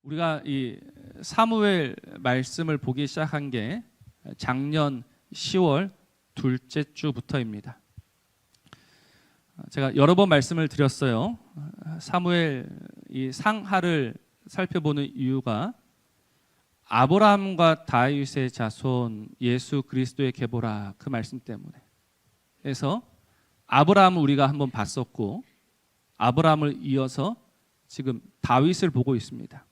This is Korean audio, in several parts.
우리가 이 사무엘 말씀을 보기 시작한 게 작년 10월 둘째 주부터입니다. 제가 여러 번 말씀을 드렸어요. 사무엘 이 상하를 살펴보는 이유가 아브라함과 다윗의 자손 예수 그리스도의 계보라 그 말씀 때문에. 그래서 아브라함을 우리가 한번 봤었고 아브라함을 이어서 지금 다윗을 보고 있습니다.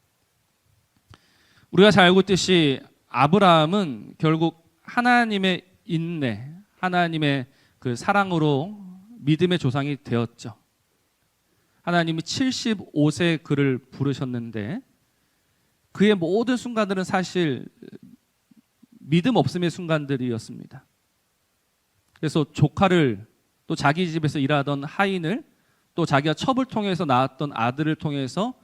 우리가 잘 알고 있듯이 아브라함은 결국 하나님의 인내, 하나님의 그 사랑으로 믿음의 조상이 되었죠. 하나님이 75세 그를 부르셨는데 그의 모든 순간들은 사실 믿음 없음의 순간들이었습니다. 그래서 조카를 또 자기 집에서 일하던 하인을 또 자기가 첩을 통해서 낳았던 아들을 통해서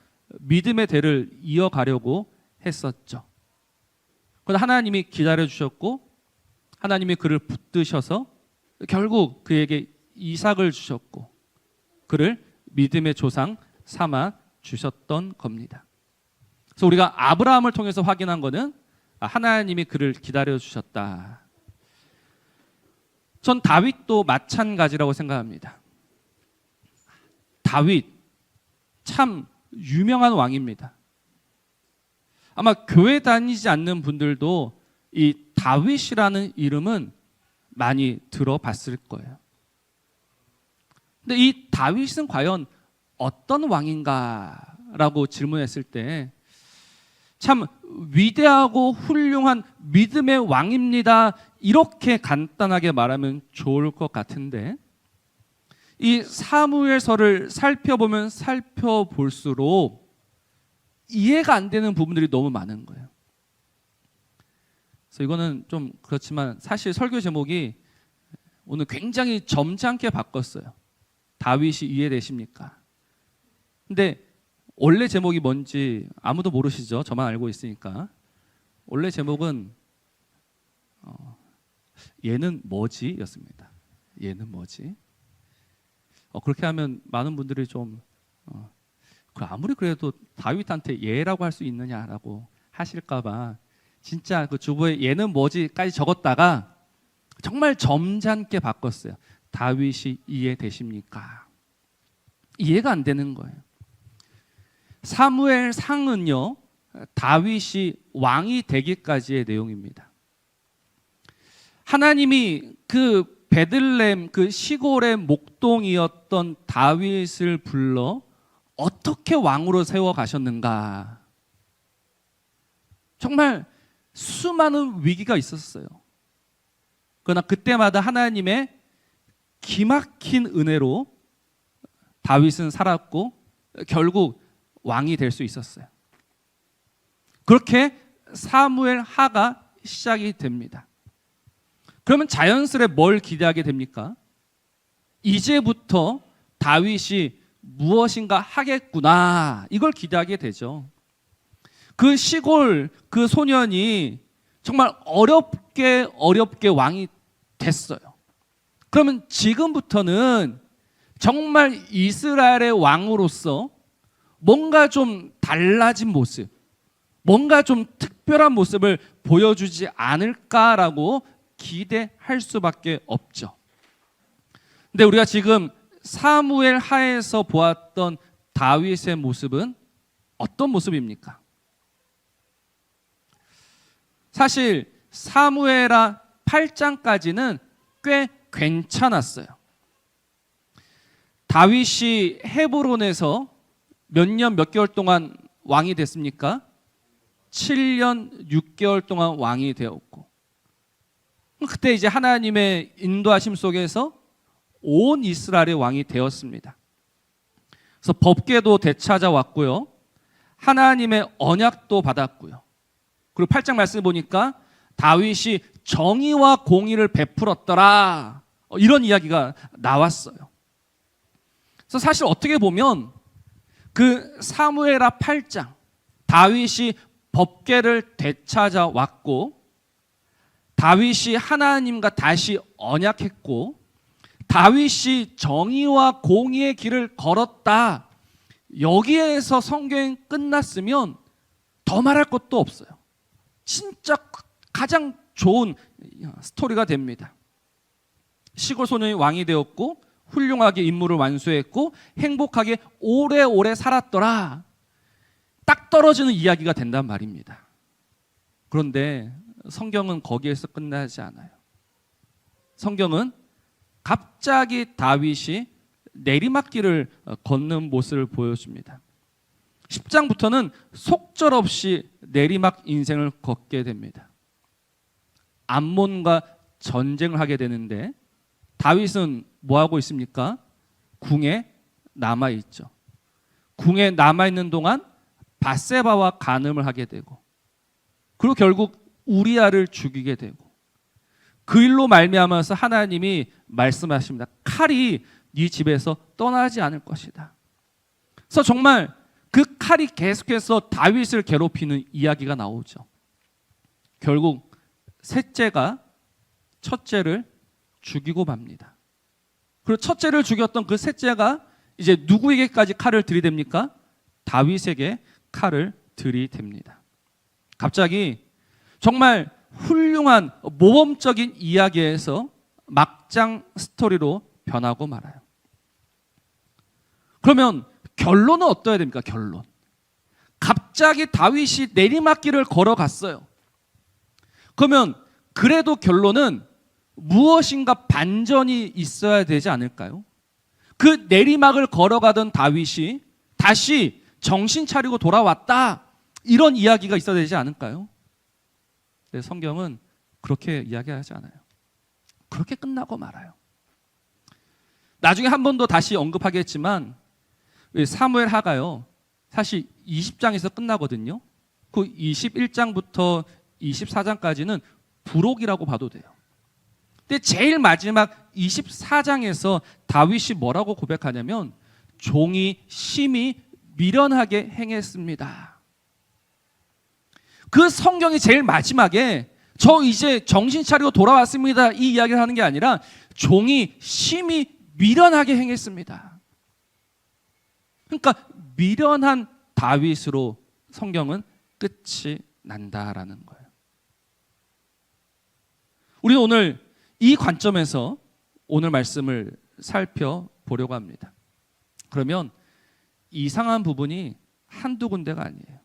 믿음의 대를 이어가려고 했었죠. 그런데 하나님이 기다려주셨고 하나님이 그를 붙드셔서 결국 그에게 이삭을 주셨고 그를 믿음의 조상 삼아 주셨던 겁니다. 그래서 우리가 아브라함을 통해서 확인한 것은 하나님이 그를 기다려주셨다. 전 다윗도 마찬가지라고 생각합니다. 다윗 참 유명한 왕입니다. 아마 교회 다니지 않는 분들도 이 다윗이라는 이름은 많이 들어봤을 거예요. 근데 이 다윗은 과연 어떤 왕인가라고 질문했을 때 참 위대하고 훌륭한 믿음의 왕입니다. 이렇게 간단하게 말하면 좋을 것 같은데 이 사무엘서를 살펴보면 살펴볼수록 이해가 안 되는 부분들이 너무 많은 거예요. 그래서 이거는 좀 그렇지만 사실 설교 제목이 오늘 굉장히 점잖게 바꿨어요. 다윗이 이해되십니까? 근데 원래 제목이 뭔지 아무도 모르시죠? 저만 알고 있으니까. 원래 제목은 얘는 뭐지? 였습니다. 얘는 뭐지? 그렇게 하면 많은 분들이 좀 아무리 그래도 다윗한테 얘라고 할 수 있느냐라고 하실까봐 진짜 그 주보에 얘는 뭐지까지 적었다가 정말 점잖게 바꿨어요. 다윗이 이해되십니까? 이해가 안 되는 거예요. 사무엘 상은요 다윗이 왕이 되기까지의 내용입니다. 하나님이 그 베들레헴 그 시골의 목동이었던 다윗을 불러 어떻게 왕으로 세워 가셨는가? 정말 수많은 위기가 있었어요. 그러나 그때마다 하나님의 기막힌 은혜로 다윗은 살았고 결국 왕이 될 수 있었어요. 그렇게 사무엘 하가 시작이 됩니다. 그러면 자연스레 뭘 기대하게 됩니까? 이제부터 다윗이 무엇인가 하겠구나 이걸 기대하게 되죠. 그 시골 그 소년이 정말 어렵게 왕이 됐어요. 그러면 지금부터는 정말 이스라엘의 왕으로서 뭔가 좀 달라진 모습, 뭔가 좀 특별한 모습을 보여주지 않을까라고 기대할 수밖에 없죠. 근데 우리가 지금 사무엘 하에서 보았던 다윗의 모습은 어떤 모습입니까? 사실 사무엘하 8장까지는 꽤 괜찮았어요. 다윗이 헤브론에서 몇 년 몇 개월 동안 왕이 됐습니까? 7년 6개월 동안 왕이 되었고 그때 이제 하나님의 인도하심 속에서 온 이스라엘의 왕이 되었습니다. 그래서 법궤도 되찾아왔고요. 하나님의 언약도 받았고요. 그리고 8장 말씀 보니까 다윗이 정의와 공의를 베풀었더라. 이런 이야기가 나왔어요. 그래서 사실 어떻게 보면 그 사무엘하 8장 다윗이 법궤를 되찾아왔고 다윗이 하나님과 다시 언약했고 다윗이 정의와 공의의 길을 걸었다. 여기에서 성경이 끝났으면 더 말할 것도 없어요. 진짜 가장 좋은 스토리가 됩니다. 시골 소년이 왕이 되었고 훌륭하게 임무를 완수했고 행복하게 오래오래 살았더라. 딱 떨어지는 이야기가 된단 말입니다. 그런데 성경은 거기에서 끝나지 않아요. 성경은 갑자기 다윗이 내리막길을 걷는 모습을 보여줍니다. 10장부터는 속절없이 내리막 인생을 걷게 됩니다. 암몬과 전쟁을 하게 되는데 다윗은 뭐 하고 있습니까? 궁에 남아 있죠. 궁에 남아 있는 동안 밧세바와 간음을 하게 되고, 그리고 결국 우리아를 죽이게 되고, 그 일로 말미암아서 하나님이 말씀하십니다. 칼이 네 집에서 떠나지 않을 것이다. 그래서 정말 그 칼이 계속해서 다윗을 괴롭히는 이야기가 나오죠. 결국 셋째가 첫째를 죽이고 맙니다. 그리고 첫째를 죽였던 그 셋째가 이제 누구에게까지 칼을 들이댑니까? 다윗에게 칼을 들이댑니다. 갑자기 정말 훌륭한 모범적인 이야기에서 막장 스토리로 변하고 말아요. 그러면 결론은 어떠해야 됩니까? 결론. 갑자기 다윗이 내리막길을 걸어갔어요. 그러면 그래도 결론은 무엇인가 반전이 있어야 되지 않을까요? 그 내리막을 걸어가던 다윗이 다시 정신 차리고 돌아왔다, 이런 이야기가 있어야 되지 않을까요? 네, 성경은 그렇게 이야기하지 않아요. 그렇게 끝나고 말아요. 나중에 한 번 더 다시 언급하겠지만 사무엘 하가요, 사실 20장에서 끝나거든요. 그 21장부터 24장까지는 부록이라고 봐도 돼요. 근데 제일 마지막 24장에서 다윗이 뭐라고 고백하냐면 종이 심히 미련하게 행했습니다. 그 성경이 제일 마지막에 저 이제 정신 차리고 돌아왔습니다, 이 이야기를 하는 게 아니라 종이 심히 미련하게 행했습니다. 그러니까 미련한 다윗으로 성경은 끝이 난다라는 거예요. 우리는 오늘 이 관점에서 오늘 말씀을 살펴보려고 합니다. 그러면 이상한 부분이 한두 군데가 아니에요.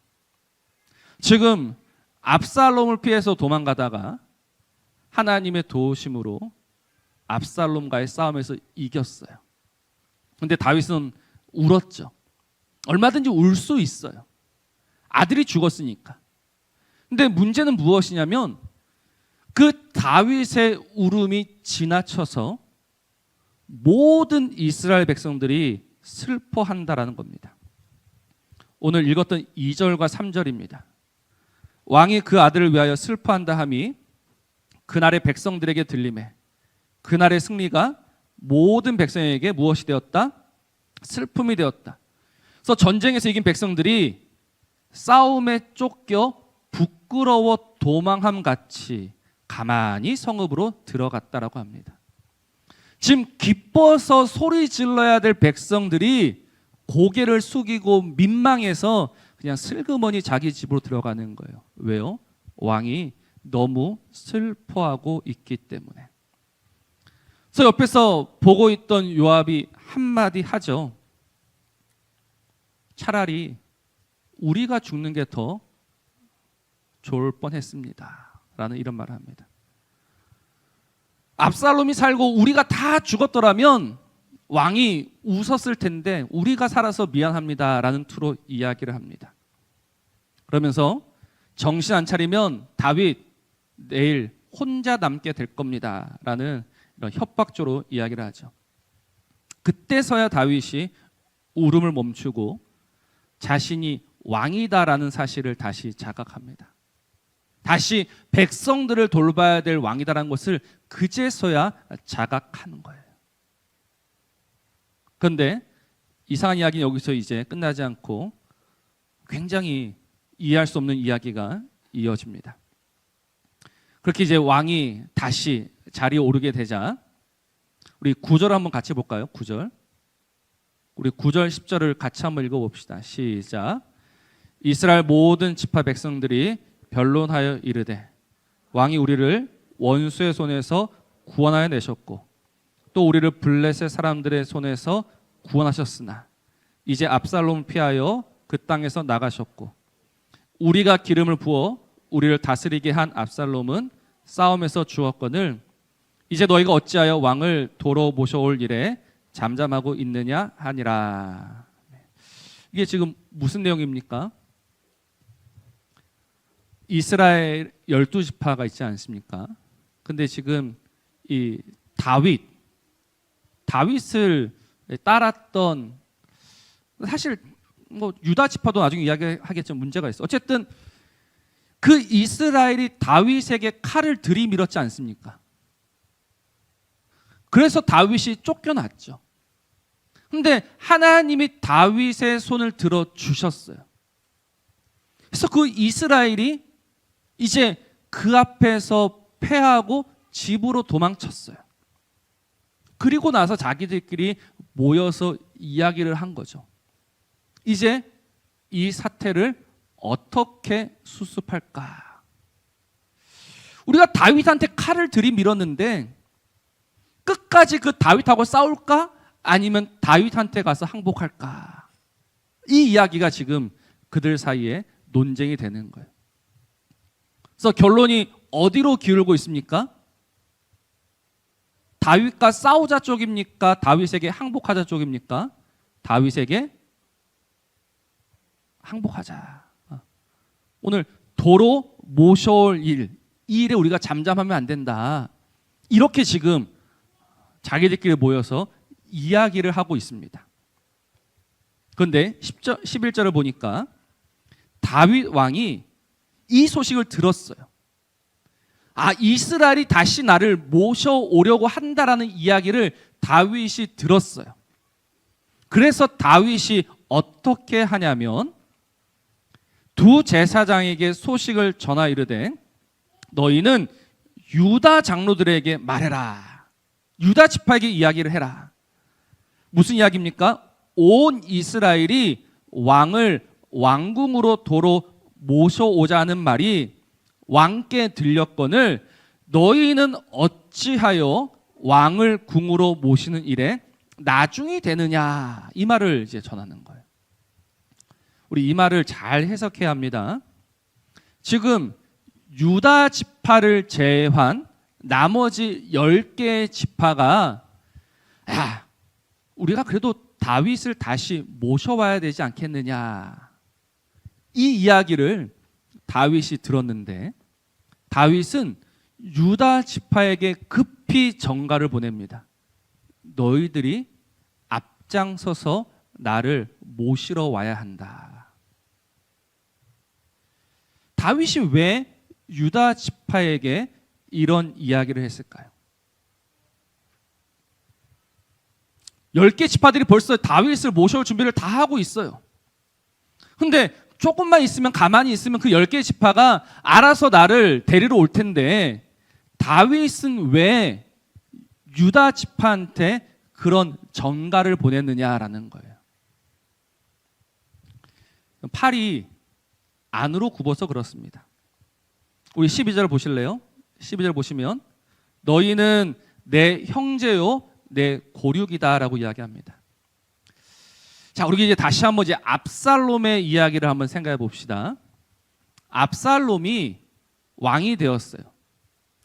지금 압살롬을 피해서 도망가다가 하나님의 도우심으로 압살롬과의 싸움에서 이겼어요. 그런데 다윗은 울었죠. 얼마든지 울 수 있어요. 아들이 죽었으니까. 근데 문제는 무엇이냐면 그 다윗의 울음이 지나쳐서 모든 이스라엘 백성들이 슬퍼한다라는 겁니다. 오늘 읽었던 2절과 3절입니다. 왕이 그 아들을 위하여 슬퍼한다 함이 그날의 백성들에게 들리매 그날의 승리가 모든 백성에게 무엇이 되었다? 슬픔이 되었다. 그래서 전쟁에서 이긴 백성들이 싸움에 쫓겨 부끄러워 도망함 같이 가만히 성읍으로 들어갔다라고 합니다. 지금 기뻐서 소리 질러야 될 백성들이 고개를 숙이고 민망해서 그냥 슬그머니 자기 집으로 들어가는 거예요. 왜요? 왕이 너무 슬퍼하고 있기 때문에. 그래서 옆에서 보고 있던 요압이 한마디 하죠. 차라리 우리가 죽는 게 더 좋을 뻔했습니다 라는 이런 말을 합니다. 압살롬이 살고 우리가 다 죽었더라면 왕이 웃었을 텐데 우리가 살아서 미안합니다 라는 투로 이야기를 합니다. 그러면서 정신 안 차리면 다윗 내일 혼자 남게 될 겁니다 라는 이런 협박조로 이야기를 하죠. 그때서야 다윗이 울음을 멈추고 자신이 왕이다라는 사실을 다시 자각합니다. 다시 백성들을 돌봐야 될 왕이다라는 것을 그제서야 자각하는 거예요. 그런데 이상한 이야기는 여기서 이제 끝나지 않고 굉장히 이해할 수 없는 이야기가 이어집니다. 그렇게 이제 왕이 다시 자리에 오르게 되자 우리 9절 한번 같이 볼까요? 9절. 우리 9절 10절을 같이 한번 읽어봅시다. 시작. 이스라엘 모든 지파 백성들이 변론하여 이르되 왕이 우리를 원수의 손에서 구원하여 내셨고 또 우리를 블레셋 사람들의 손에서 구원하셨으나 이제 압살롬을 피하여 그 땅에서 나가셨고 우리가 기름을 부어 우리를 다스리게 한 압살롬은 싸움에서 죽었거늘 이제 너희가 어찌하여 왕을 도로 모셔올 일에 잠잠하고 있느냐 하니라. 이게 지금 무슨 내용입니까? 이스라엘 12지파가 있지 않습니까? 근데 지금 이 다윗을 따랐던, 사실 뭐 유다 지파도 나중에 이야기하겠지만 문제가 있어. 어쨌든 그 이스라엘이 다윗에게 칼을 들이밀었지 않습니까? 그래서 다윗이 쫓겨났죠. 근데 하나님이 다윗의 손을 들어 주셨어요. 그래서 그 이스라엘이 이제 그 앞에서 패하고 집으로 도망쳤어요. 그리고 나서 자기들끼리 모여서 이야기를 한 거죠. 이제 이 사태를 어떻게 수습할까? 우리가 다윗한테 칼을 들이밀었는데 끝까지 그 다윗하고 싸울까? 아니면 다윗한테 가서 항복할까? 이 이야기가 지금 그들 사이에 논쟁이 되는 거예요. 그래서 결론이 어디로 기울고 있습니까? 다윗과 싸우자 쪽입니까? 다윗에게 항복하자 쪽입니까? 다윗에게 항복하자. 오늘 도로 모셔올 일, 이 일에 우리가 잠잠하면 안 된다. 이렇게 지금 자기들끼리 모여서 이야기를 하고 있습니다. 그런데 11절을 보니까 다윗 왕이 이 소식을 들었어요. 아, 이스라엘이 다시 나를 모셔오려고 한다라는 이야기를 다윗이 들었어요. 그래서 다윗이 어떻게 하냐면 두 제사장에게 소식을 전하 이르되 너희는 유다 장로들에게 말해라. 유다 지파에게 이야기를 해라. 무슨 이야기입니까? 온 이스라엘이 왕을 왕궁으로 도로 모셔오자 하는 말이 왕께 들렸거늘 너희는 어찌하여 왕을 궁으로 모시는 일에 나중이 되느냐, 이 말을 이제 전하는 거예요. 우리 이 말을 잘 해석해야 합니다. 지금 유다 지파를 제외한 나머지 10개의 지파가 우리가 그래도 다윗을 다시 모셔와야 되지 않겠느냐, 이 이야기를 다윗이 들었는데 다윗은 유다 지파에게 급히 전가를 보냅니다. 너희들이 앞장서서 나를 모시러 와야 한다. 다윗이 왜 유다 지파에게 이런 이야기를 했을까요? 10개 지파들이 벌써 다윗을 모셔올 준비를 다 하고 있어요. 근데 조금만 있으면, 가만히 있으면 그 10개 지파가 알아서 나를 데리러 올 텐데 다윗은 왜 유다 지파한테 그런 전가를 보냈느냐라는 거예요. 팔이 안으로 굽어서 그렇습니다. 우리 12절 보실래요? 12절 보시면 너희는 내 형제요 내 고륙이다라고 이야기합니다. 자, 우리 이제 다시 한번 이제 압살롬의 이야기를 한번 생각해 봅시다. 압살롬이 왕이 되었어요.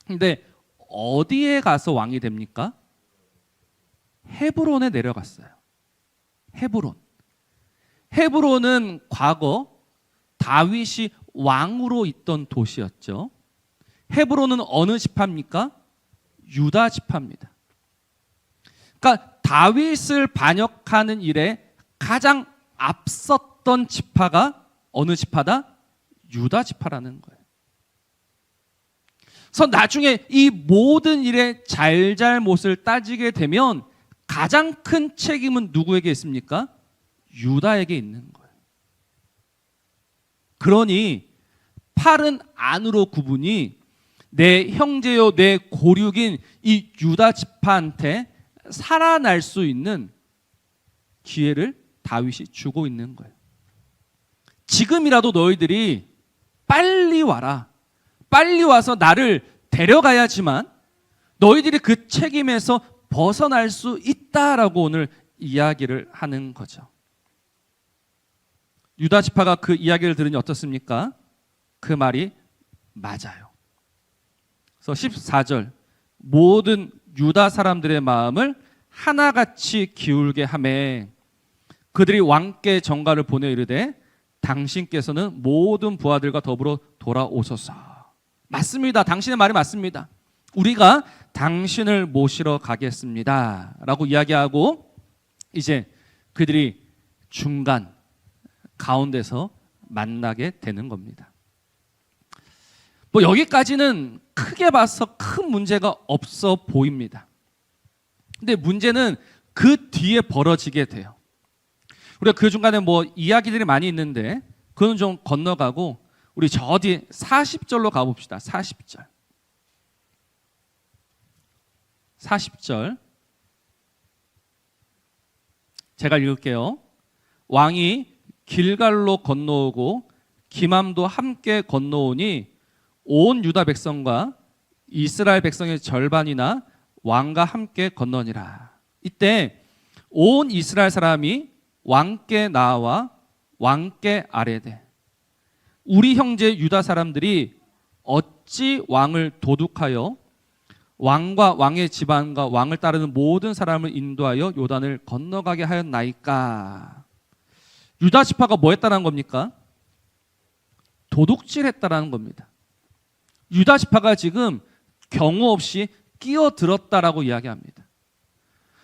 근데 어디에 가서 왕이 됩니까? 헤브론에 내려갔어요. 헤브론은 과거 다윗이 왕으로 있던 도시였죠. 헤브론은 어느 지파입니까? 유다 지파입니다. 그러니까 다윗을 반역하는 일에 가장 앞섰던 지파가 어느 지파다? 유다 지파라는 거예요. 그래서 나중에 이 모든 일의 잘잘못을 따지게 되면 가장 큰 책임은 누구에게 있습니까? 유다에게 있는 거예요. 그러니 팔은 안으로 구분이 내 형제요 내 고륙인 이 유다 지파한테 살아날 수 있는 기회를 다윗이 주고 있는 거예요. 지금이라도 너희들이 빨리 와라. 빨리 와서 나를 데려가야지만 너희들이 그 책임에서 벗어날 수 있다라고 오늘 이야기를 하는 거죠. 유다 지파가 그 이야기를 들으니 어떻습니까? 그 말이 맞아요. 그래서 14절 모든 유다 사람들의 마음을 하나같이 기울게 하매 그들이 왕께 전가를 보내 이르되 당신께서는 모든 부하들과 더불어 돌아오소서. 맞습니다. 당신의 말이 맞습니다. 우리가 당신을 모시러 가겠습니다 라고 이야기하고 이제 그들이 중간 가운데서 만나게 되는 겁니다. 뭐 여기까지는 크게 봐서 큰 문제가 없어 보입니다. 근데 문제는 그 뒤에 벌어지게 돼요. 우리가 그 중간에 뭐 이야기들이 많이 있는데 그건 좀 건너가고 우리 저 뒤에 40절로 가봅시다. 40절. 40절 제가 읽을게요. 왕이 길갈로 건너오고 기맘도 함께 건너오니 온 유다 백성과 이스라엘 백성의 절반이나 왕과 함께 건너니라. 이때 온 이스라엘 사람이 왕께 나와 왕께 아뢰되 우리 형제 유다 사람들이 어찌 왕을 도둑하여 왕과 왕의 집안과 왕을 따르는 모든 사람을 인도하여 요단을 건너가게 하였나이까. 유다 지파가 뭐 했다는 겁니까? 도둑질했다라는 겁니다. 유다 지파가 지금 경우 없이 끼어들었다라고 이야기합니다.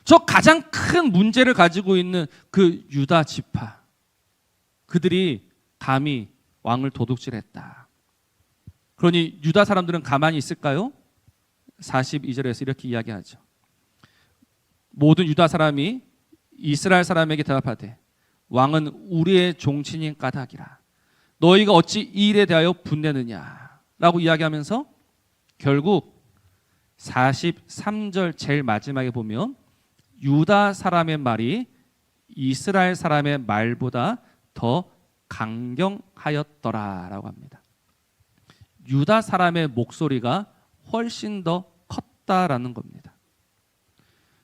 저 가장 큰 문제를 가지고 있는 그 유다 지파, 그들이 감히 왕을 도둑질했다. 그러니 유다 사람들은 가만히 있을까요? 42절에서 이렇게 이야기하죠. 모든 유다 사람이 이스라엘 사람에게 대답하되 왕은 우리의 종친인 까닭이라 너희가 어찌 이 일에 대하여 분내느냐 라고 이야기하면서 결국 43절 제일 마지막에 보면 유다 사람의 말이 이스라엘 사람의 말보다 더 강경하였더라라고 합니다. 유다 사람의 목소리가 훨씬 더 컸다라는 겁니다.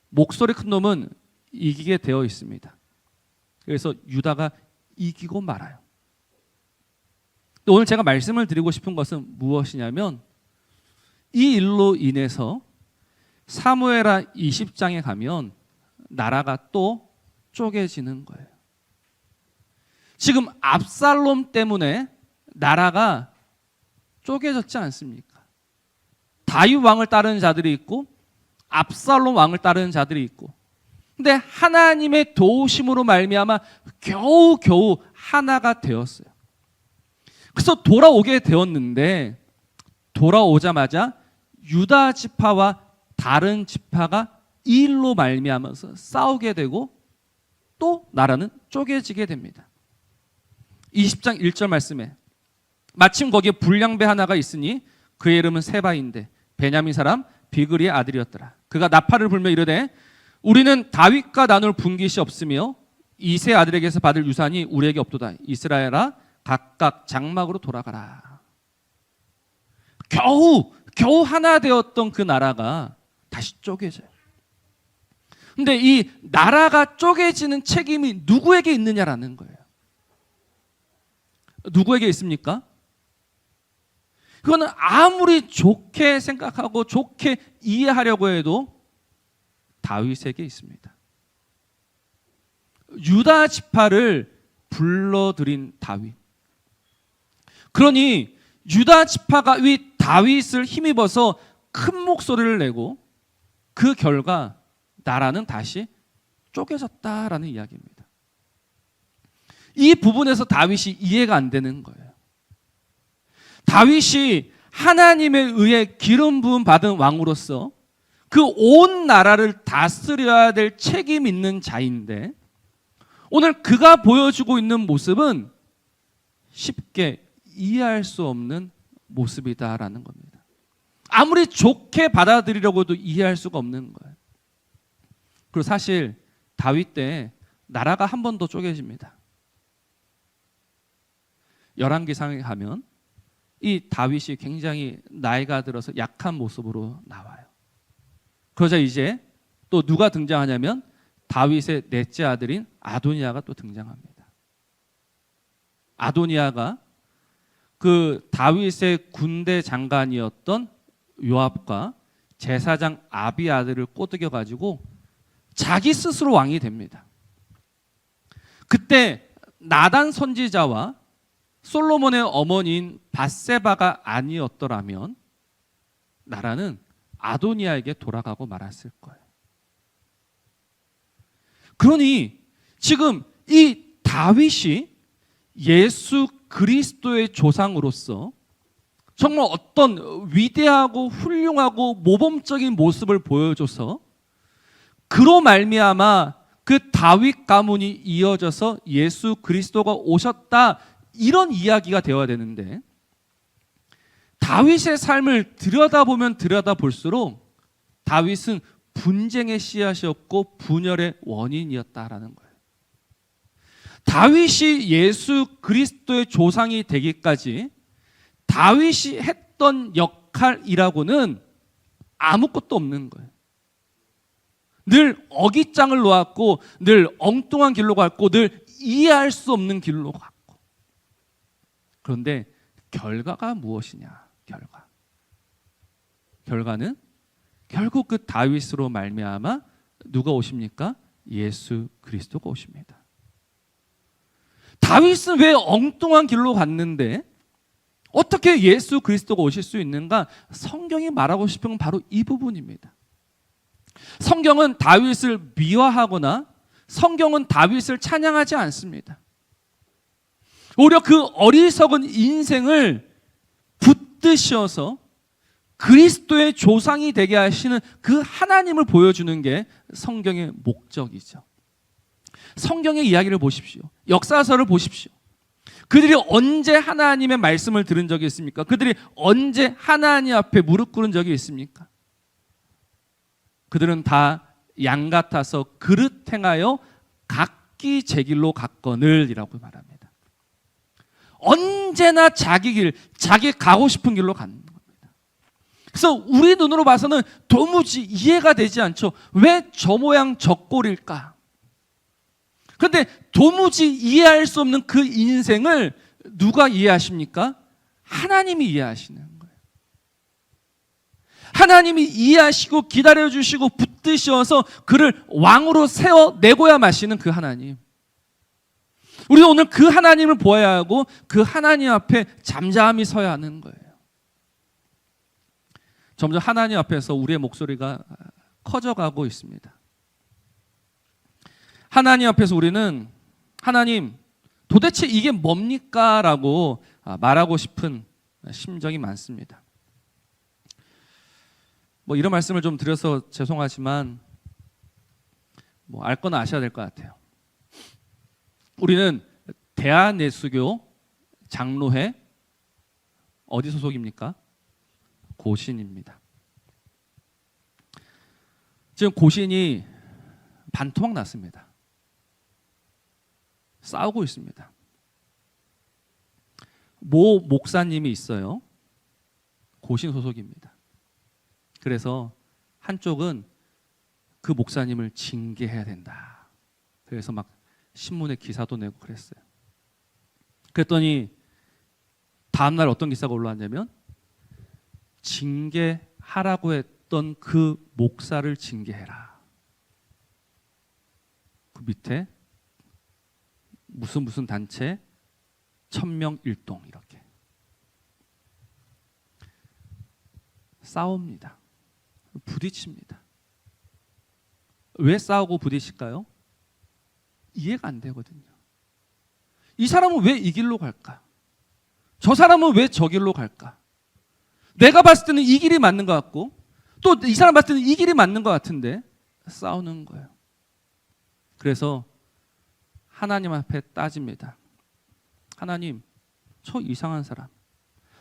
목소리 큰 놈은 이기게 되어 있습니다. 그래서 유다가 이기고 말아요. 오늘 제가 말씀을 드리고 싶은 것은 무엇이냐면 이 일로 인해서 사무엘하 20장에 가면 나라가 또 쪼개지는 거예요. 지금 압살롬 때문에 나라가 쪼개졌지 않습니까? 다윗 왕을 따르는 자들이 있고 압살롬 왕을 따르는 자들이 있고, 근데 하나님의 도우심으로 말미암아 겨우겨우 하나가 되었어요. 그래서 돌아오게 되었는데 돌아오자마자 유다 지파와 다른 지파가 이 일로 말미암아서 싸우게 되고 또 나라는 쪼개지게 됩니다. 20장 1절 말씀에 마침 거기에 불량배 하나가 있으니 그의 이름은 세바인데 베냐민 사람 비그리의 아들이었더라. 그가 나팔을 불며 이르되 우리는 다윗과 나눌 분깃이 없으며 이세 아들에게서 받을 유산이 우리에게 없도다. 이스라엘아 각각 장막으로 돌아가라. 겨우 하나 되었던 그 나라가 다시 쪼개져요. 근데 이 나라가 쪼개지는 책임이 누구에게 있느냐라는 거예요. 누구에게 있습니까? 그거는 아무리 좋게 생각하고 좋게 이해하려고 해도 다윗에게 있습니다. 유다 지파를 불러들인 다윗. 그러니 유다 지파가 이 다윗을 힘입어서 큰 목소리를 내고 그 결과 나라는 다시 쪼개졌다라는 이야기입니다. 이 부분에서 다윗이 이해가 안 되는 거예요. 다윗이 하나님에 의해 기름 부음 받은 왕으로서 그 온 나라를 다스려야 될 책임 있는 자인데 오늘 그가 보여주고 있는 모습은 쉽게 이해할 수 없는 모습이다라는 겁니다. 아무리 좋게 받아들이려고 해도 이해할 수가 없는 거예요. 그리고 사실 다윗 때 나라가 한 번 더 쪼개집니다. 열왕기상에 가면 이 다윗이 굉장히 나이가 들어서 약한 모습으로 나와요. 그러자 이제 또 누가 등장하냐면 다윗의 넷째 아들인 아도니아가 또 등장합니다. 아도니아가 그 다윗의 군대 장관이었던 요압과 제사장 아비아들을 꼬드겨 가지고 자기 스스로 왕이 됩니다. 그때 나단 선지자와 솔로몬의 어머니인 밧세바가 아니었더라면 나라는 아도니아에게 돌아가고 말았을 거예요. 그러니 지금 이 다윗이 예수 그리스도의 조상으로서 정말 어떤 위대하고 훌륭하고 모범적인 모습을 보여줘서 그로 말미암아 그 다윗 가문이 이어져서 예수 그리스도가 오셨다, 이런 이야기가 되어야 되는데 다윗의 삶을 들여다보면 들여다볼수록 다윗은 분쟁의 씨앗이었고 분열의 원인이었다라는 거예요. 다윗이 예수 그리스도의 조상이 되기까지 다윗이 했던 역할이라고는 아무것도 없는 거예요. 늘 어깃장을 놓았고 늘 엉뚱한 길로 갔고 늘 이해할 수 없는 길로 갔고. 그런데 결과가 무엇이냐? 결과는 결국 그 다윗으로 말미암아 누가 오십니까? 예수 그리스도가 오십니다. 다윗은 왜 엉뚱한 길로 갔는데 어떻게 예수 그리스도가 오실 수 있는가? 성경이 말하고 싶은 건 바로 이 부분입니다. 성경은 다윗을 미화하거나 성경은 다윗을 찬양하지 않습니다. 오히려 그 어리석은 인생을 붙드셔서 그리스도의 조상이 되게 하시는 그 하나님을 보여주는 게 성경의 목적이죠. 성경의 이야기를 보십시오. 역사서를 보십시오. 그들이 언제 하나님의 말씀을 들은 적이 있습니까? 그들이 언제 하나님 앞에 무릎 꿇은 적이 있습니까? 그들은 다 양 같아서 그릇 행하여 각기 제 길로 갔거늘이라고 말합니다. 언제나 자기 길, 자기 가고 싶은 길로 가는 겁니다. 그래서 우리 눈으로 봐서는 도무지 이해가 되지 않죠. 왜 저 모양 저 꼴일까? 그런데 도무지 이해할 수 없는 그 인생을 누가 이해하십니까? 하나님이 이해하시는 거예요. 하나님이 이해하시고 기다려주시고 붙드셔서 그를 왕으로 세워내고야 마시는 그 하나님. 우리는 오늘 그 하나님을 보아야 하고 그 하나님 앞에 잠잠히 서야 하는 거예요. 점점 하나님 앞에서 우리의 목소리가 커져가고 있습니다. 하나님 앞에서 우리는 하나님 도대체 이게 뭡니까? 라고 말하고 싶은 심정이 많습니다. 이런 말씀을 좀 드려서 죄송하지만 알 건 아셔야 될 것 같아요. 우리는 대한예수교 장로회 어디 소속입니까? 고신입니다. 지금 고신이 반토막 났습니다. 싸우고 있습니다. 모 목사님이 있어요. 고신 소속입니다. 그래서 한쪽은 그 목사님을 징계해야 된다. 그래서 막 신문에 기사도 내고 그랬어요. 그랬더니 다음날 어떤 기사가 올라왔냐면 징계하라고 했던 그 목사를 징계해라. 그 밑에 무슨 단체 1000명 일동 이렇게 싸웁니다. 부딪힙니다. 왜 싸우고 부딪힐까요? 이해가 안 되거든요. 이 사람은 왜 이 길로 갈까? 저 사람은 왜 저 길로 갈까? 내가 봤을 때는 이 길이 맞는 것 같고 또 이 사람 봤을 때는 이 길이 맞는 것 같은데 싸우는 거예요. 그래서 하나님 앞에 따집니다. 하나님, 저 이상한 사람.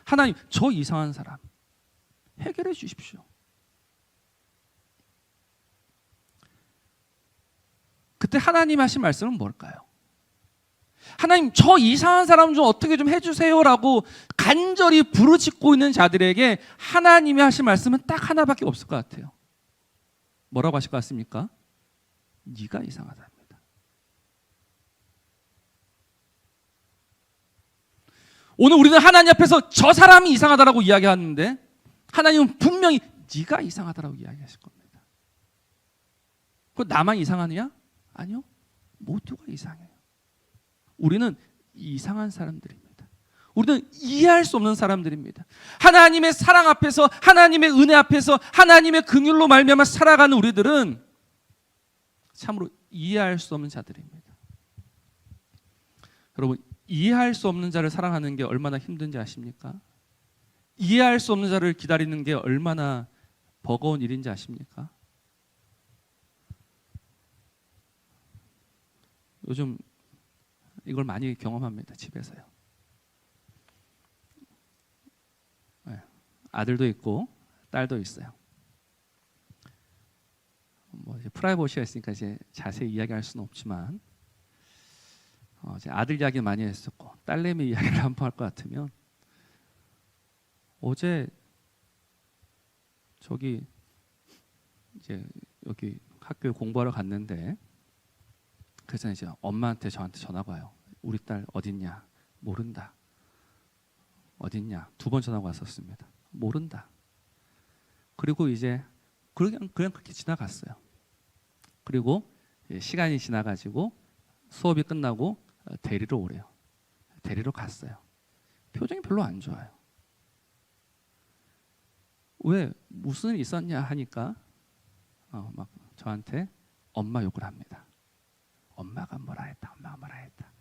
하나님, 저 이상한 사람. 해결해 주십시오. 그때 하나님 하신 말씀은 뭘까요? 하나님 저 이상한 사람 좀 어떻게 좀 해주세요라고 간절히 부르짖고 있는 자들에게 하나님이 하실 말씀은 딱 하나밖에 없을 것 같아요. 뭐라고 하실 것 같습니까? 네가 이상하답니다. 오늘 우리는 하나님 앞에서 저 사람이 이상하다라고 이야기하는데 하나님은 분명히 네가 이상하다라고 이야기하실 겁니다. 그 나만 이상하느냐? 아니요. 모두가 이상해요. 우리는 이상한 사람들입니다. 우리는 이해할 수 없는 사람들입니다. 하나님의 사랑 앞에서, 하나님의 은혜 앞에서, 하나님의 긍휼로 말미암아 살아가는 우리들은 참으로 이해할 수 없는 자들입니다. 여러분, 이해할 수 없는 자를 사랑하는 게 얼마나 힘든지 아십니까? 이해할 수 없는 자를 기다리는 게 얼마나 버거운 일인지 아십니까? 요즘 이걸 많이 경험합니다. 집에서요. 네. 아들도 있고 딸도 있어요. 뭐 이제 프라이버시가 있으니까 이제 자세히 이야기할 수는 없지만 제 아들 이야기 많이 했었고 딸내미 이야기를 한번 할 것 같으면 어제 저기 이제 여기 학교에 공부하러 갔는데 그래서 이제 엄마한테 저한테 전화가 와요. 우리 딸 어딨냐? 모른다. 어딨냐? 2번 전화가 왔었습니다. 모른다. 그리고 이제 그냥 그렇게 지나갔어요. 그리고 시간이 지나가지고 수업이 끝나고 데리러 오래요. 데리러 갔어요. 표정이 별로 안 좋아요. 왜 무슨 일 있었냐 하니까 막 저한테 엄마 욕을 합니다. 엄마가 뭐라 했다. 엄마가 뭐라 했다.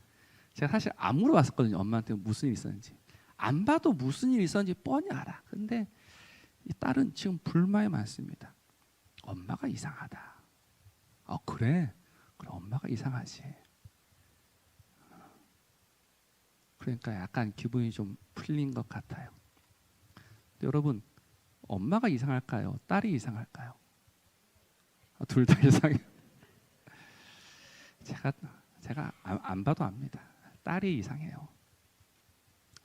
제가 사실 안 물어봤었거든요. 엄마한테 무슨 일 있었는지. 안 봐도 무슨 일 있었는지 뻔히 알아. 근데 이 딸은 지금 불만이 많습니다. 엄마가 이상하다. 그래? 그래 엄마가 이상하지. 그러니까 약간 기분이 좀 풀린 것 같아요. 근데 여러분 엄마가 이상할까요? 딸이 이상할까요? 둘 다 이상해요. 제가 안 봐도 압니다. 딸이 이상해요.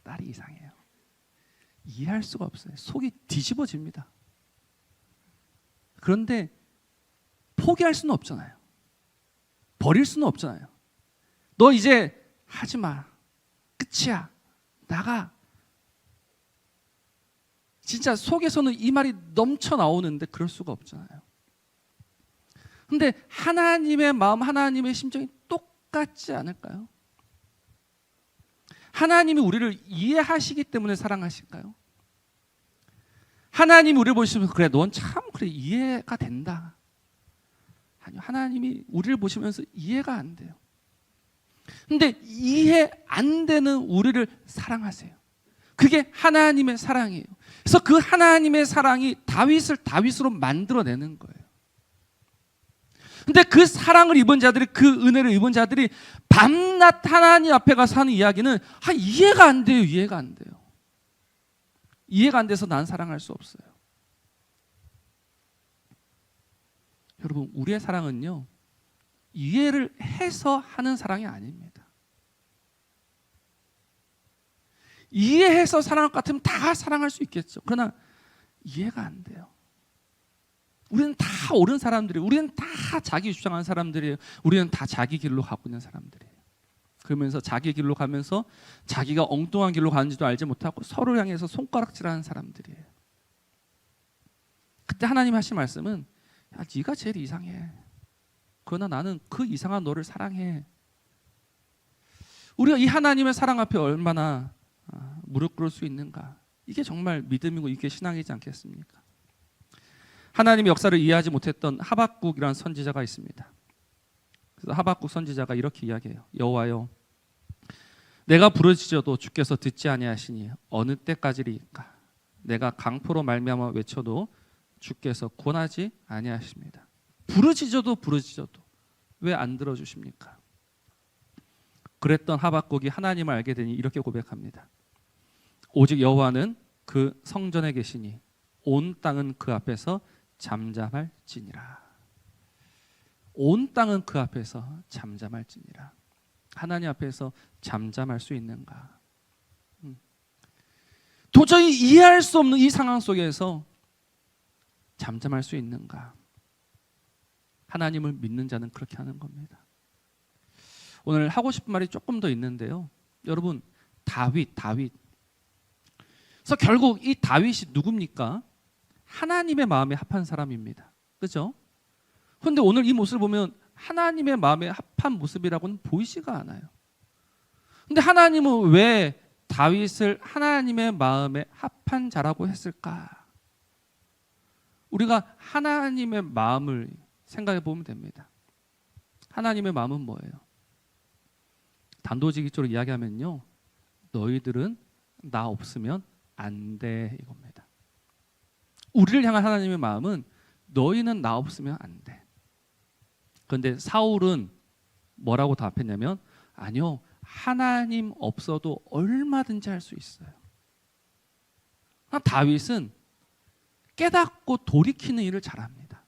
딸이 이상해요. 이해할 수가 없어요. 속이 뒤집어집니다. 그런데 포기할 수는 없잖아요. 버릴 수는 없잖아요. 너 이제 하지 마. 끝이야. 나가. 진짜 속에서는 이 말이 넘쳐 나오는데 그럴 수가 없잖아요. 근데 하나님의 마음, 하나님의 심정이 똑같지 않을까요? 하나님이 우리를 이해하시기 때문에 사랑하실까요? 하나님이 우리를 보시면서 그래 넌 참 그래 이해가 된다. 아니요, 하나님이 우리를 보시면서 이해가 안 돼요. 근데 이해 안 되는 우리를 사랑하세요. 그게 하나님의 사랑이에요. 그래서 그 하나님의 사랑이 다윗을 다윗으로 만들어내는 거예요. 근데 그 사랑을 입은 자들이, 그 은혜를 입은 자들이 밤낮 하나님 앞에 가서 하는 이야기는 이해가 안 돼요. 이해가 안 돼요. 이해가 안 돼서 난 사랑할 수 없어요. 여러분, 우리의 사랑은요, 이해를 해서 하는 사랑이 아닙니다. 이해해서 사랑할 것 같으면 다 사랑할 수 있겠죠. 그러나 이해가 안 돼요. 우리는 다 옳은 사람들이에요. 우리는 다 자기 주장하는 사람들이에요. 우리는 다 자기 길로 가고 있는 사람들이에요. 그러면서 자기 길로 가면서 자기가 엉뚱한 길로 가는지도 알지 못하고 서로를 향해서 손가락질하는 사람들이에요. 그때 하나님 하신 말씀은 야, 네가 제일 이상해. 그러나 나는 그 이상한 너를 사랑해. 우리가 이 하나님의 사랑 앞에 얼마나 무릎 꿇을 수 있는가. 이게 정말 믿음이고 이게 신앙이지 않겠습니까? 하나님의 역사를 이해하지 못했던 하박국이라는 선지자가 있습니다. 그래서 하박국 선지자가 이렇게 이야기해요. 여호와여, 내가 부르짖어도 주께서 듣지 아니하시니 어느 때까지리까? 내가 강포로 말미암아 외쳐도 주께서 구원하지 아니하십니다. 부르짖어도 왜 안 들어주십니까? 그랬던 하박국이 하나님을 알게 되니 이렇게 고백합니다. 오직 여호와는 그 성전에 계시니 온 땅은 그 앞에서 잠잠할지니라. 온 땅은 그 앞에서 잠잠할지니라. 하나님 앞에서 잠잠할 수 있는가? 도저히 이해할 수 없는 이 상황 속에서 잠잠할 수 있는가? 하나님을 믿는 자는 그렇게 하는 겁니다. 오늘 하고 싶은 말이 조금 더 있는데요. 여러분, 다윗. 그래서 결국 이 다윗이 누굽니까? 하나님의 마음에 합한 사람입니다. 그렇죠? 그런데 오늘 이 모습을 보면 하나님의 마음에 합한 모습이라고는 보이지가 않아요. 근데 하나님은 왜 다윗을 하나님의 마음에 합한 자라고 했을까? 우리가 하나님의 마음을 생각해 보면 됩니다. 하나님의 마음은 뭐예요? 단도직입적으로 이야기하면요, 너희들은 나 없으면 안 돼, 이겁니다. 우리를 향한 하나님의 마음은 너희는 나 없으면 안 돼. 그런데 사울은 뭐라고 답했냐면, 아니요, 하나님 없어도 얼마든지 할 수 있어요. 다윗은 깨닫고 돌이키는 일을 잘합니다.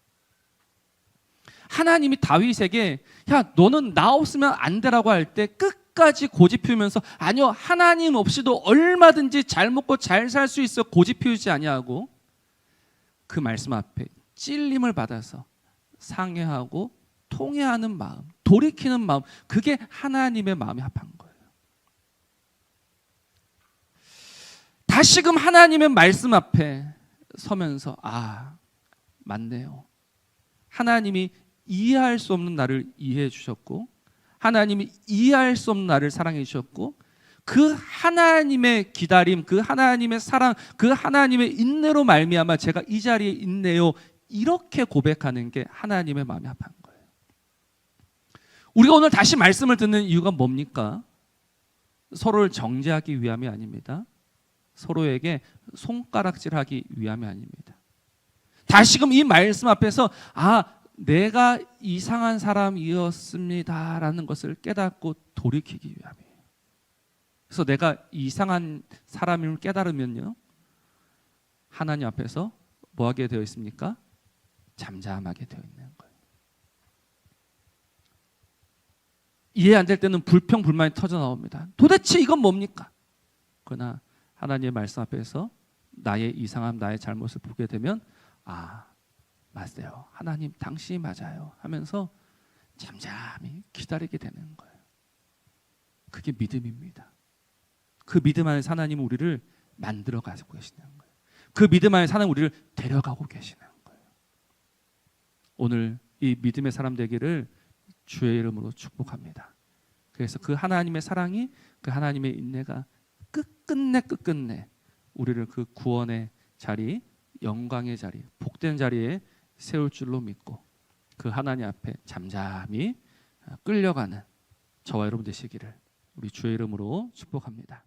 하나님이 다윗에게 야, 너는 나 없으면 안 되라고 할 때 끝까지 고집 피우면서 아니요, 하나님 없이도 얼마든지 잘 먹고 잘 살 수 있어 고집 피우지 아니하고 그 말씀 앞에 찔림을 받아서 상해하고 통회하는 마음, 돌이키는 마음, 그게 하나님의 마음에 합한 거예요. 다시금 하나님의 말씀 앞에 서면서 맞네요. 하나님이 이해할 수 없는 나를 이해해 주셨고, 하나님이 이해할 수 없는 나를 사랑해 주셨고, 그 하나님의 기다림, 그 하나님의 사랑, 그 하나님의 인내로 말미암아 제가 이 자리에 있네요. 이렇게 고백하는 게 하나님의 마음에 합한 거예요. 우리가 오늘 다시 말씀을 듣는 이유가 뭡니까? 서로를 정죄하기 위함이 아닙니다. 서로에게 손가락질하기 위함이 아닙니다. 다시금 이 말씀 앞에서 내가 이상한 사람이었습니다라는 것을 깨닫고 돌이키기 위함이에요. 그래서 내가 이상한 사람임을 깨달으면요, 하나님 앞에서 뭐 하게 되어 있습니까? 잠잠하게 되어 있는 거예요. 이해 안 될 때는 불평불만이 터져 나옵니다. 도대체 이건 뭡니까? 그러나 하나님의 말씀 앞에서 나의 이상함, 나의 잘못을 보게 되면 맞아요. 하나님 당신이 맞아요 하면서 잠잠히 기다리게 되는 거예요. 그게 믿음입니다. 그 믿음 안에서 하나님은 우리를 만들어 가지고 계시는 거예요. 그 믿음 안에서 하나님 우리를 데려가고 계시는 거예요. 오늘 이 믿음의 사람 되기를 주의 이름으로 축복합니다. 그래서 그 하나님의 사랑이, 그 하나님의 인내가 끝끝내 우리를 그 구원의 자리, 영광의 자리, 복된 자리에 세울 줄로 믿고 그 하나님 앞에 잠잠히 끌려가는 저와 여러분 되시기를 우리 주의 이름으로 축복합니다.